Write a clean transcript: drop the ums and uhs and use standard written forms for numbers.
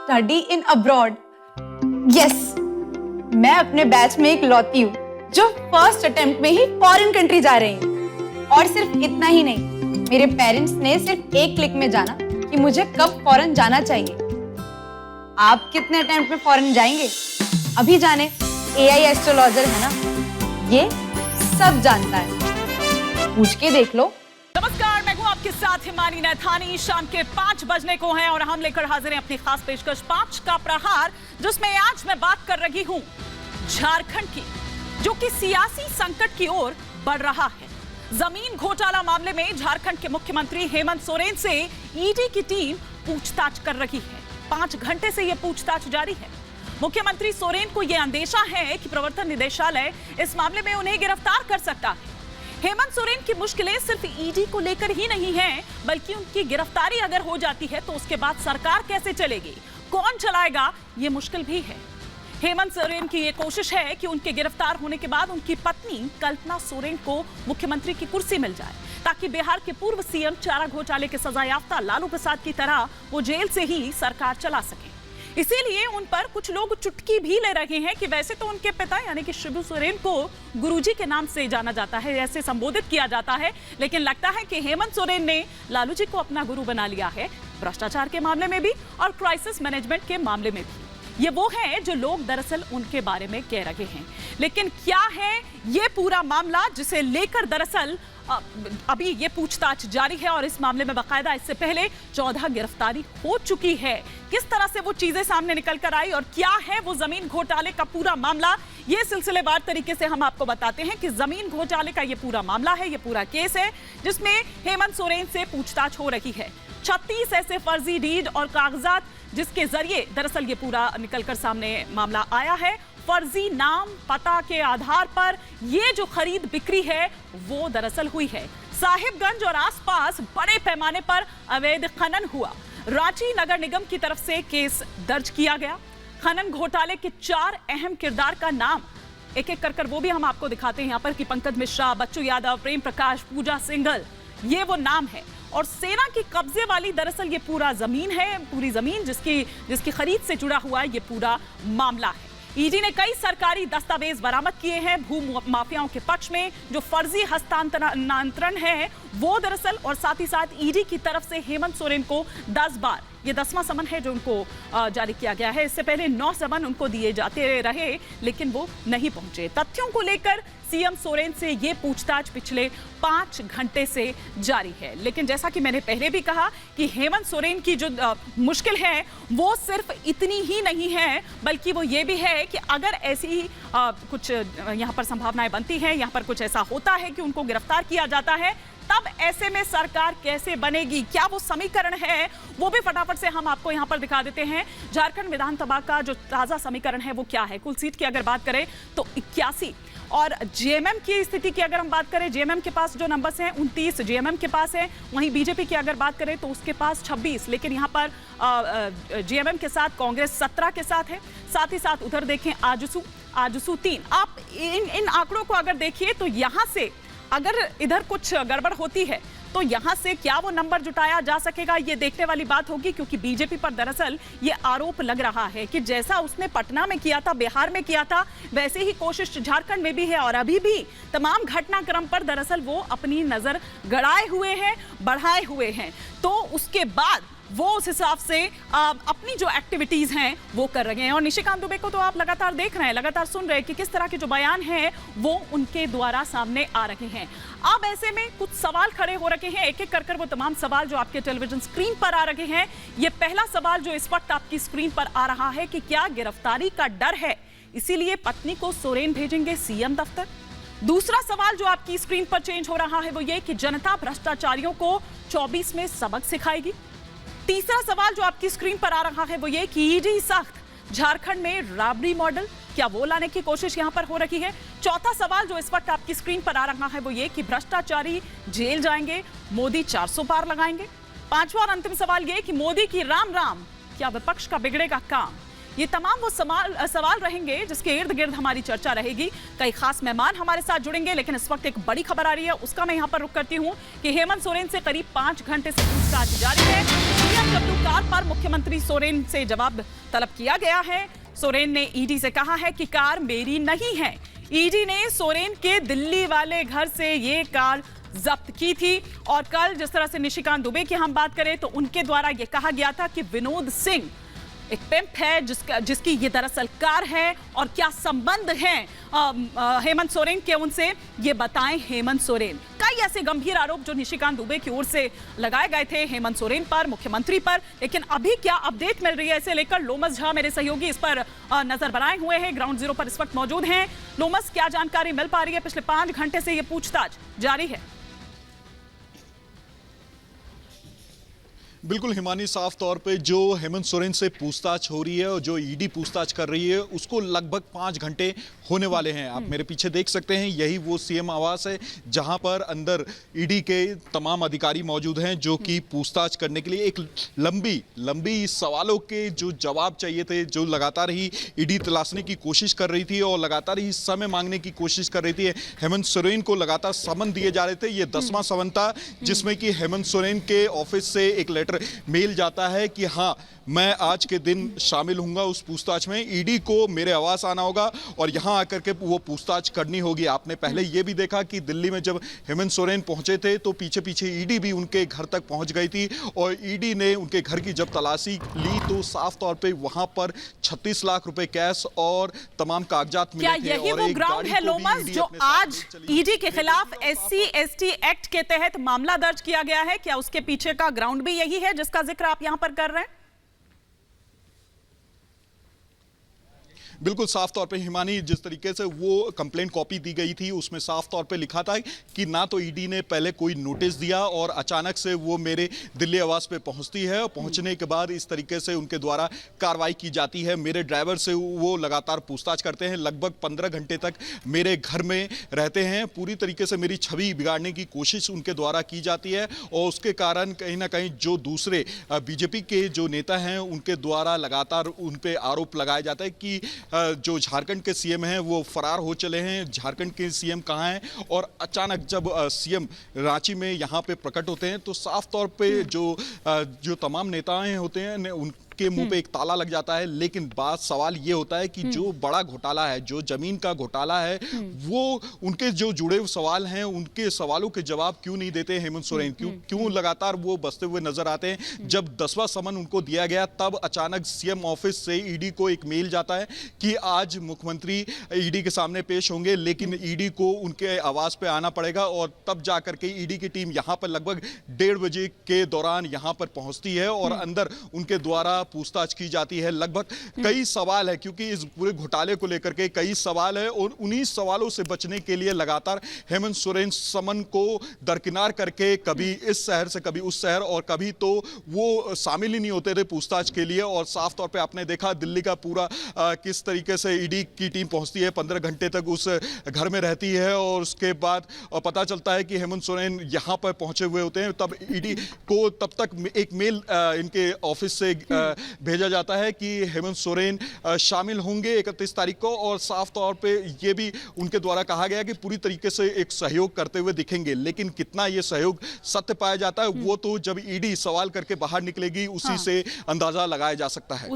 Study in abroad. Yes, मैं अपने batch में एक लौती हूँ जो फर्स्ट अटेम्प्ट में ही फॉरेन कंट्री जा रही हूँ। और सिर्फ इतना ही नहीं, मेरे पेरेंट्स ने सिर्फ एक क्लिक में जाना कि मुझे कब फॉरेन जाना चाहिए। आप कितने अटेम्प्ट में फॉरेन जाएंगे? अभी जाने, एआई एस्ट्रोलॉजर है ना, ये सब जानता है, पूछ के देख लो। नमस्कार, मैं हूं आपके साथ हिमानी नैथानी। शाम के 5 बजने को हैं और हम लेकर हाजिर हैं अपनी खास पेशकश 5 का प्रहार, जिसमें आज मैं बात कर रही हूं झारखंड की, जो कि सियासी संकट की ओर बढ़ रहा है। जमीन घोटाला मामले में झारखंड के मुख्यमंत्री हेमंत सोरेन से ईडी की टीम पूछताछ कर रही है। 5 घंटे से यह पूछताछ जारी है। मुख्यमंत्री सोरेन को यह अंदेशा है कि प्रवर्तन निदेशालय इस मामले में उन्हें गिरफ्तार कर सकता है। हेमंत सोरेन की मुश्किलें सिर्फ ईडी को लेकर ही नहीं हैं, बल्कि उनकी गिरफ्तारी अगर हो जाती है तो उसके बाद सरकार कैसे चलेगी, कौन चलाएगा, ये मुश्किल भी है। हेमंत सोरेन की ये कोशिश है कि उनके गिरफ्तार होने के बाद उनकी पत्नी कल्पना सोरेन को मुख्यमंत्री की कुर्सी मिल जाए, ताकि बिहार के पूर्व सीएम चारा घोटाले के सजायाफ्ता लालू प्रसाद की तरह वो जेल से ही सरकार चला सके। इसीलिए उन पर कुछ लोग चुटकी भी ले रहे हैं कि वैसे तो उनके पिता यानी कि शिबू सोरेन को गुरुजी के नाम से जाना जाता है, ऐसे संबोधित किया जाता है, लेकिन लगता है कि हेमंत सोरेन ने लालू जी को अपना गुरु बना लिया है, भ्रष्टाचार के मामले में भी और क्राइसिस मैनेजमेंट के मामले में भी। ये वो है जो लोग दरअसल उनके बारे में कह रहे हैं। लेकिन क्या है ये पूरा मामला, जिसे लेकर दरअसल अभी ये पूछताछ जारी है और इस मामले में बाकायदा इससे पहले 14 गिरफ्तारी हो चुकी है। किस तरह से वो चीजें सामने निकल कर आई और क्या है वो जमीन घोटाले का पूरा मामला, ये सिलसिलेवार तरीके से हम आपको बताते हैं कि जमीन घोटाले का ये पूरा मामला है, ये पूरा केस है जिसमें हेमंत सोरेन से पूछताछ हो रही है। 36 ऐसे फर्जी डीड और कागजात जिसके जरिए दरअसल ये पूरा निकलकर सामने मामला आया है। फर्जी नाम पता के आधार पर ये जो खरीद बिक्री है वो दरअसल हुई है। साहिबगंज और आसपास बड़े पैमाने पर अवैध खनन हुआ। रांची नगर निगम की तरफ से केस दर्ज किया गया। खनन घोटाले के 4 अहम किरदार का नाम एक एक कर वो भी हम आपको दिखाते हैं यहाँ पर कि पंकज मिश्रा, बच्चू यादव, प्रेम प्रकाश, पूजा सिंघल, ये वो नाम है। और सेना की कब्जे वाली दरअसल ये पूरा जमीन है, पूरी जमीन जिसकी खरीद से जुड़ा हुआ ये पूरा मामला है। ईडी ने कई सरकारी दस्तावेज बरामद किए हैं भू माफियाओं के पक्ष में। जो फर्जी हस्तांतरण है वो दरअसल, और साथ ही साथ ईडी की तरफ से हेमंत सोरेन को 10 बार, ये 10वां समन है जो उनको जारी किया गया है। इससे पहले 9 समन उनको दिए जाते रहे लेकिन वो नहीं पहुंचे। तथ्यों को लेकर सीएम सोरेन से ये पूछताछ पिछले 5 घंटे से जारी है। लेकिन जैसा कि मैंने पहले भी कहा कि हेमंत सोरेन की जो मुश्किल है वो सिर्फ इतनी ही नहीं है, बल्कि वो ये भी है कि अगर ऐसी ही कुछ यहाँ पर संभावनाएं बनती हैं, यहाँ पर कुछ ऐसा होता है कि उनको गिरफ्तार किया जाता है, तब ऐसे में सरकार कैसे बनेगी, क्या वो समीकरण है, वो भी फटाफट से हम आपको यहाँ पर दिखा देते हैं। झारखंड विधानसभा का जो ताजा समीकरण है वो क्या है। कुल सीट की अगर बात करें तो 81, और जेएमएम की स्थिति की अगर हम बात करें, जेएमएम के पास जो नंबर्स हैं 29 जेएमएम के पास है। वहीं बीजेपी की अगर बात करें तो उसके पास 26, लेकिन यहाँ पर जेएमएम के साथ कांग्रेस 17 के साथ है। साथ ही साथ उधर देखें आजसू 3। आप इन आंकड़ों को अगर देखिए तो यहाँ से अगर इधर कुछ गड़बड़ होती है तो यहां से क्या वो नंबर जुटाया जा सकेगा, ये देखने वाली बात होगी। क्योंकि बीजेपी पर दरअसल ये आरोप लग रहा है कि जैसा उसने पटना में किया था, बिहार में किया था, वैसे ही कोशिश झारखंड में भी है और अभी भी तमाम घटनाक्रम पर दरअसल वो अपनी नजर गड़ाए हुए हैं, बढ़ाए हुए हैं। तो उसके बाद वो उस हिसाब से अपनी जो एक्टिविटीज हैं वो कर रहे हैं। और निशिकांत दुबे को तो आप लगातार देख रहे हैं, लगातार सुन रहे हैं कि किस तरह के जो बयान हैं वो उनके द्वारा सामने आ रहे हैं। अब ऐसे में कुछ सवाल खड़े हो रखे हैं, एक एक कर वो तमाम सवाल जो आपके टेलीविजन स्क्रीन पर आ रहे हैं। ये पहला सवाल जो इस वक्त आपकी स्क्रीन पर आ रहा है कि क्या गिरफ्तारी का डर है, इसीलिए पत्नी को सोरेन भेजेंगे सीएम दफ्तर। दूसरा सवाल जो आपकी स्क्रीन पर चेंज हो रहा है वो ये कि जनता भ्रष्टाचारियों को 24 में सबक सिखाएगी। तीसरा सवाल जो आपकी स्क्रीन पर आ रहा है वो ये कि ईडी सख्त, झारखंड में राबरी मॉडल, क्या वो लाने की कोशिश यहां पर हो रही है। चौथा सवाल जो इस वक्त आपकी स्क्रीन पर आ रहा है वो ये कि भ्रष्टाचारी जेल जाएंगे, मोदी 400 पार लगाएंगे। पांचवा और अंतिम सवाल ये कि मोदी की राम राम, क्या विपक्ष का बिगड़ेगा काम। ये तमाम वो सवाल रहेंगे जिसके इर्द गिर्द हमारी चर्चा रहेगी। कई खास मेहमान हमारे साथ जुड़ेंगे, लेकिन इस वक्त एक बड़ी खबर आ रही है, उसका मैं यहाँ पर रुख करती हूँ कि हेमंत सोरेन से करीब 5 घंटे से पूछताछ जारी है। BMW कार पर मुख्यमंत्री सोरेन से जवाब तलब किया गया है। सोरेन ने ईडी से कहा है कि कार मेरी नहीं है। ईडी ने सोरेन के दिल्ली वाले घर से ये कार जब्त की थी। और कल जिस तरह से निशिकांत दुबे की हम बात करें तो उनके द्वारा यह कहा गया था कि विनोद सिंह एक पिंप है जिसकी ये दरअसल कार है। और क्या संबंध है हेमंत सोरेन के उनसे, ये बताएं हेमंत सोरेन। कई ऐसे गंभीर आरोप जो निशिकांत दुबे की ओर से लगाए गए थे हेमंत सोरेन पर, मुख्यमंत्री पर। लेकिन अभी क्या अपडेट मिल रही है इसे लेकर लोमस झा मेरे सहयोगी इस पर नजर बनाए हुए हैं, ग्राउंड जीरो पर इस वक्त मौजूद हैं। लोमस, क्या जानकारी मिल पा रही है? पिछले 5 घंटे से ये पूछताछ जारी है। बिल्कुल हिमानी, साफ तौर पे जो हेमंत सोरेन से पूछताछ हो रही है और जो ईडी पूछताछ कर रही है उसको लगभग 5 घंटे होने वाले हैं। आप मेरे पीछे देख सकते हैं, यही वो सीएम आवास है जहां पर अंदर ईडी के तमाम अधिकारी मौजूद हैं जो कि पूछताछ करने के लिए एक लंबी सवालों के जो जवाब चाहिए थे, जो लगातार ही ईडी तलाशने की कोशिश कर रही थी और लगातार ही समय मांगने की कोशिश कर रही थी। हेमंत सोरेन को लगातार समन दिए जा रहे थे। ये 10वां समन था जिसमें कि हेमंत सोरेन के ऑफिस से एक लेटर मेल जाता है कि हाँ, मैं आज के दिन शामिल हूंगा उस पूछताछ में। ईडी को मेरे आवास आना होगा और यहां आकर के वो पूछताछ करनी होगी। आपने पहले ये भी देखा कि दिल्ली में जब हेमंत सोरेन पहुंचे थे तो पीछे पीछे ईडी भी उनके घर तक पहुंच गई थी और ईडी ने उनके घर की जब तलाशी ली तो साफ तौर पे वहां पर 36 लाख रुपए कैश और तमाम कागजात मिले थे। क्या यही वो ग्राउंड है लोमस जो आज ईडी के खिलाफ SC/ST एक्ट के तहत मामला दर्ज किया गया है? क्या उसके पीछे का ग्राउंड भी यही है जिसका जिक्र आप यहां पर कर रहे हैं? बिल्कुल साफ तौर पे हिमानी, जिस तरीके से वो कंप्लेंट कॉपी दी गई थी उसमें साफ तौर पे लिखा था कि ना तो ईडी ने पहले कोई नोटिस दिया और अचानक से वो मेरे दिल्ली आवास पे पहुंचती है और पहुंचने के बाद इस तरीके से उनके द्वारा कार्रवाई की जाती है। मेरे ड्राइवर से वो लगातार पूछताछ करते हैं, लगभग 15 घंटे तक मेरे घर में रहते हैं। पूरी तरीके से मेरी छवि बिगाड़ने की कोशिश उनके द्वारा की जाती है और उसके कारण कहीं ना कहीं जो दूसरे बीजेपी के जो नेता हैं उनके द्वारा लगातार उन पे आरोप लगाया जाता है कि जो झारखंड के सीएम हैं वो फरार हो चले हैं, झारखंड के सीएम कहाँ हैं। और अचानक जब सीएम रांची में यहाँ पे प्रकट होते हैं तो साफ तौर पे जो तमाम नेताएं होते हैं उनके मुंह पे एक ताला लग जाता है। लेकिन बात सवाल ये होता है कि जो बड़ा घोटाला है, जो जमीन का घोटाला है, वो उनके जो जुड़े हुए सवाल हैं उनके सवालों के जवाब क्यों नहीं देते हेमंत सोरेन? क्यों लगातार वो बसते हुए नजर आते हैं? जब 10वां समन उनको दिया गया तब अचानक सीएम ऑफिस से ईडी को एक मेल जाता है कि आज मुख्यमंत्री ईडी के सामने पेश होंगे, लेकिन ईडी को उनके आवास पे आना पड़ेगा। और तब जाकर के ईडी की टीम यहां पर लगभग 1:30 बजे के दौरान यहां पर पहुंचती है और अंदर उनके द्वारा पूछताछ की जाती है। लगभग कई सवाल है क्योंकि इस पूरे घोटाले को लेकर के कई सवाल है और उन्हीं सवालों से बचने के लिए लगातार हेमंत सोरेन समन को दरकिनार करके कभी इस शहर से कभी उस शहर और कभी तो वो शामिल ही नहीं होते थे पूछताछ के लिए। और साफ तौर पे आपने देखा दिल्ली का पूरा किस तरीके से ईडी की टीम पहुंचती है, 15 घंटे तक उस घर में रहती है और उसके बाद पता चलता है कि हेमंत सोरेन यहां पर पहुंचे हुए होते हैं। तब ईडी को तब तक एक मेल इनके ऑफिस से भेजा जाता है कि हेमंत सोरेन शामिल होंगे 31 तारीख को। और साफ तौर पे ये भी उनके द्वारा कहा गया कि पूरी तरीके से एक सहयोग करते हुए दिखेंगे। लेकिन कितना ये सहयोग सत्य पाया जाता है वो तो जब ईडी सवाल करके बाहर निकलेगी उसी से अंदाजा लगाया जा सकता है।